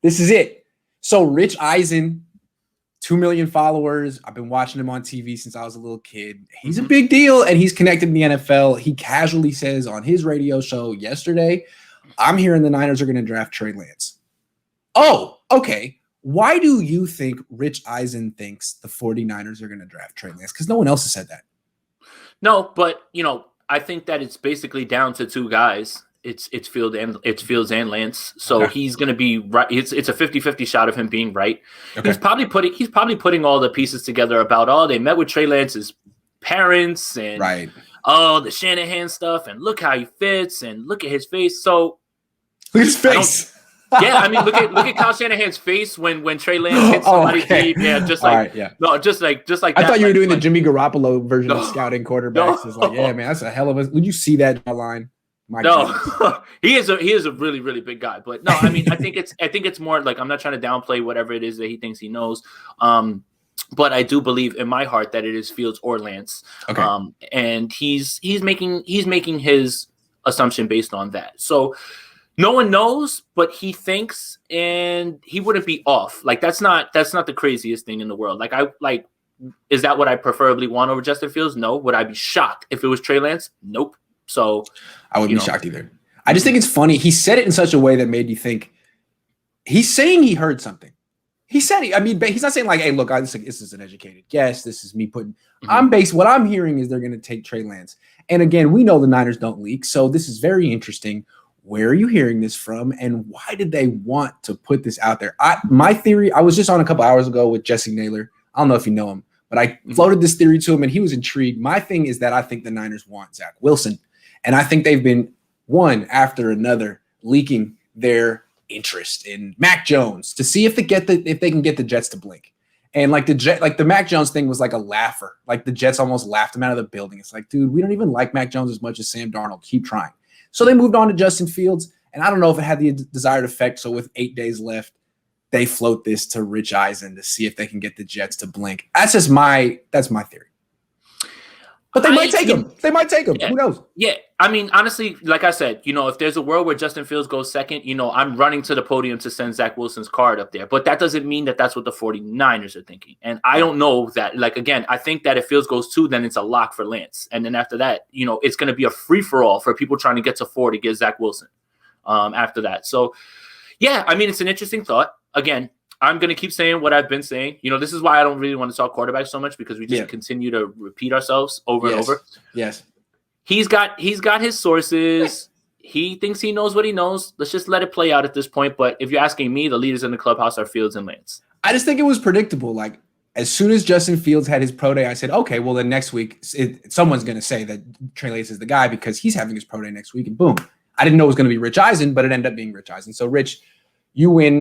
This is it. So Rich Eisen, 2 million followers. I've been watching him on TV since I was a little kid. He's a big deal, and he's connected in the NFL. He casually says on his radio show yesterday, I'm hearing the Niners are going to draft Trey Lance. Oh, okay. Why do you think Rich Eisen thinks the 49ers are going to draft Trey Lance? Because no one else has said that. No, but, I think that it's basically down to two guys. It's Fields and Lance. So he's going to be right. It's a 50-50 shot of him being right. Okay. He's probably putting all the pieces together about, they met with Trey Lance's parents and the Shanahan stuff, and look how he fits and look at his face. So look at his face. Yeah, I mean, look at Kyle Shanahan's face when Trey Lance hits somebody's deep. Yeah, just like just like that. I thought you were doing the Jimmy Garoppolo version of scouting quarterbacks. It's like, yeah, man, that's a hell of a. Would you see that line? He is a really, really big guy. But no, I mean, I think it's more like, I'm not trying to downplay whatever it is that he thinks he knows. But I do believe in my heart that it is Fields or Lance. Okay. And he's making his assumption based on that. So no one knows, but he thinks, and he wouldn't be off. Like, that's not the craziest thing in the world. Is that what I preferably want over Justin Fields? No. Would I be shocked if it was Trey Lance? Nope. So I wouldn't be shocked either. I just think it's funny. He said it in such a way that made you think he's saying he heard something. He said he's not saying like, hey, look, this is an educated guess. This is me putting. What I'm hearing is they're going to take Trey Lance. And again, we know the Niners don't leak, so this is very interesting. Where are you hearing this from, and why did they want to put this out there? My theory, I was just on a couple hours ago with Jesse Naylor. I don't know if you know him, but I floated this theory to him, and he was intrigued. My thing is that I think the Niners want Zach Wilson, and I think they've been one after another leaking their interest in Mac Jones to see if they can get the Jets to blink. And the Mac Jones thing was like a laugher. Like, the Jets almost laughed him out of the building. It's like, dude, we don't even like Mac Jones as much as Sam Darnold. Keep trying. So they moved on to Justin Fields, and I don't know if it had the desired effect. So with 8 days left, they float this to Rich Eisen to see if they can get the Jets to blink. That's my theory. But they might take him. They might take him. Yeah, who knows? Yeah. I mean, honestly, like I said, if there's a world where Justin Fields goes second, I'm running to the podium to send Zach Wilson's card up there. But that doesn't mean that that's what the 49ers are thinking. And I don't know that. Like, again, I think that if Fields goes 2, then it's a lock for Lance. And then after that, it's going to be a free-for-all for people trying to get to 4 to get Zach Wilson after that. So, yeah, I mean, it's an interesting thought. Again, I'm going to keep saying what I've been saying. This is why I don't really want to talk quarterback so much, because we just continue to repeat ourselves over and over. Yes. He's got his sources. He thinks he knows what he knows. Let's just let it play out at this point. But if you're asking me, the leaders in the clubhouse are Fields and Lance. I just think it was predictable. Like, as soon as Justin Fields had his pro day, I said, okay, well, then next week someone's going to say that Trey Lance is the guy because he's having his pro day next week. And boom. I didn't know it was going to be Rich Eisen, but it ended up being Rich Eisen. So, Rich, you win.